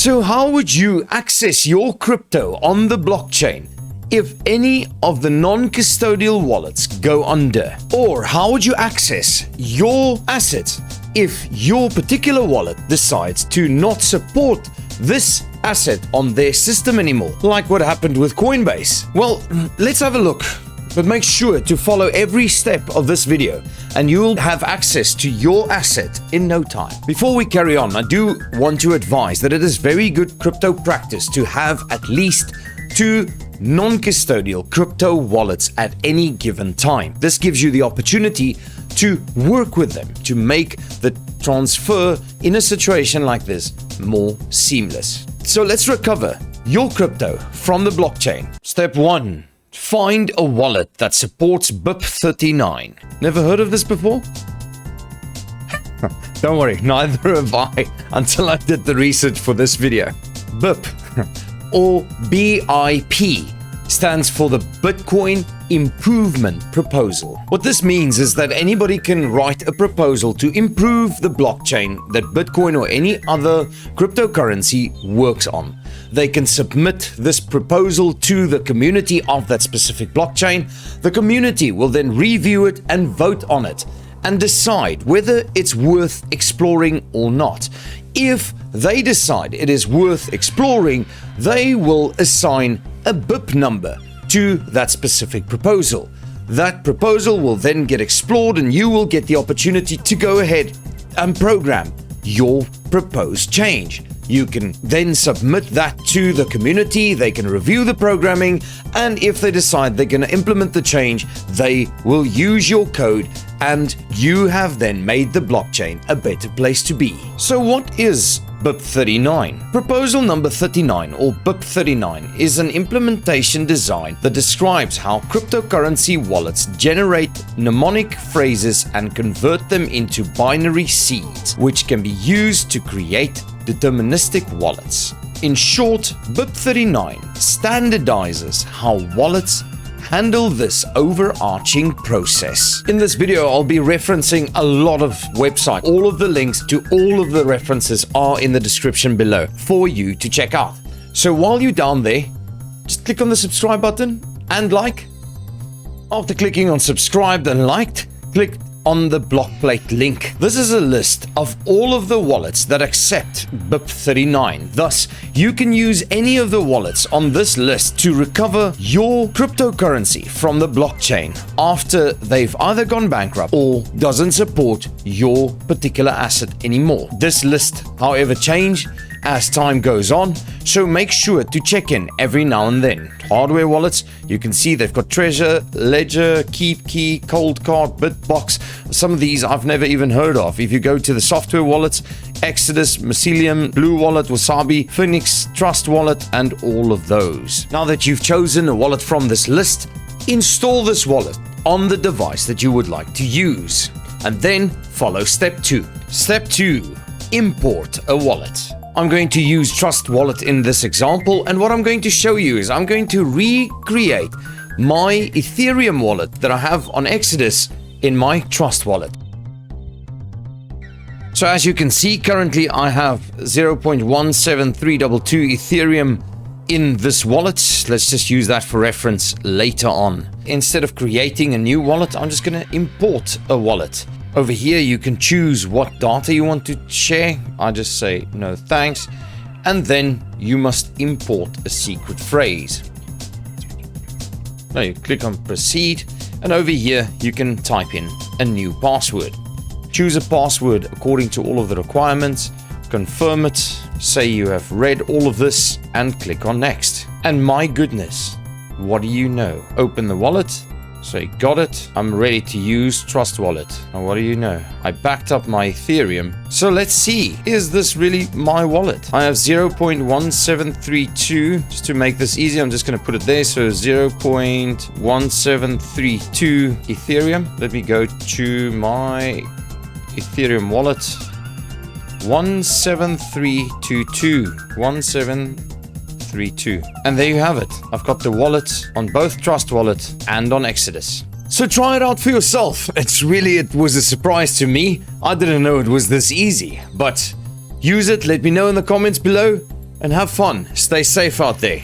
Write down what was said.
So how would you access your crypto on the blockchain if any of the non-custodial wallets go under? Or how would you access your assets if your particular wallet decides to not support this asset on their system anymore, like what happened with Coinbase? Well, let's have a look, but make sure to follow every step of this video and you'll have access to your asset in no time. Before we carry on, I do want to advise that it is very good crypto practice to have at least 2 non-custodial crypto wallets at any given time. This gives you the opportunity to work with them to make the transfer in a situation like this more seamless. So let's recover your crypto from the blockchain. Step 1. Find a wallet that supports BIP39. Never heard of this before? Don't worry, neither have I until I did the research for this video. BIP or BIP stands for the Bitcoin Improvement Proposal. What this means is that anybody can write a proposal to improve the blockchain that Bitcoin or any other cryptocurrency works on. They can submit this proposal to the community of that specific blockchain. The community will then review it and vote on it and decide whether it's worth exploring or not. If they decide it is worth exploring, they will assign a BIP number to that specific proposal. That proposal will then get explored and you will get the opportunity to go ahead and program your proposed change. You can then submit that to the community, they can review the programming, and if they decide they're going to implement the change, they will use your code and you have then made the blockchain a better place to be. So what is BIP39? Proposal number 39 or BIP39 is an implementation design that describes how cryptocurrency wallets generate mnemonic phrases and convert them into binary seeds, which can be used to create deterministic wallets. In short, BIP39 standardizes how wallets handle this overarching process. In this video, I'll be referencing a lot of websites. All of the links to all of the references are in the description below for you to check out. So while you're down there, just click on the subscribe button and like. After clicking on subscribed and liked, click on the block plate link. This is a list of all of the wallets that accept BIP39. Thus, you can use any of the wallets on this list to recover your cryptocurrency from the blockchain after they've either gone bankrupt or doesn't support your particular asset anymore. This list, however, changes as time goes on, so make sure to check in every now and then. Hardware wallets, you can see they've got Trezor, Ledger, KeepKey, Coldcard, Bitbox. Some of these I've never even heard of. If you go to the software wallets, Exodus, Mycelium, Blue Wallet, Wasabi, Phoenix, Trust Wallet, and all of those. Now that you've chosen a wallet from this list, install this wallet on the device that you would like to use. And then follow step 2. Step 2, import a wallet. I'm going to use Trust Wallet in this example, and what I'm going to show you is I'm going to recreate my Ethereum wallet that I have on Exodus in my Trust Wallet. So as you can see, currently I have 0.17322 Ethereum in this wallet. Let's just use that for reference later on. Instead of creating a new wallet, I'm just going to import a wallet. Over here, you can choose what data you want to share. I just say no thanks. And then you must import a secret phrase. Now you click on proceed. And over here, you can type in a new password. Choose a password according to all of the requirements. Confirm it. Say you have read all of this and click on next. And my goodness, what do you know? Open the wallet. Say, got it. I'm ready to use Trust Wallet. And what do you know? I backed up my Ethereum. So let's see. Is this really my wallet? I have 0.1732. Just to make this easy, I'm just going to put it there. So 0.1732 Ethereum. Let me go to my Ethereum wallet. 17322. 17322. And there you have it. I've got the wallet on both Trust Wallet and on Exodus. So try it out for yourself. It was a surprise to me. I didn't know it was this easy, but use it. Let me know in the comments below. and have fun. Stay safe out there.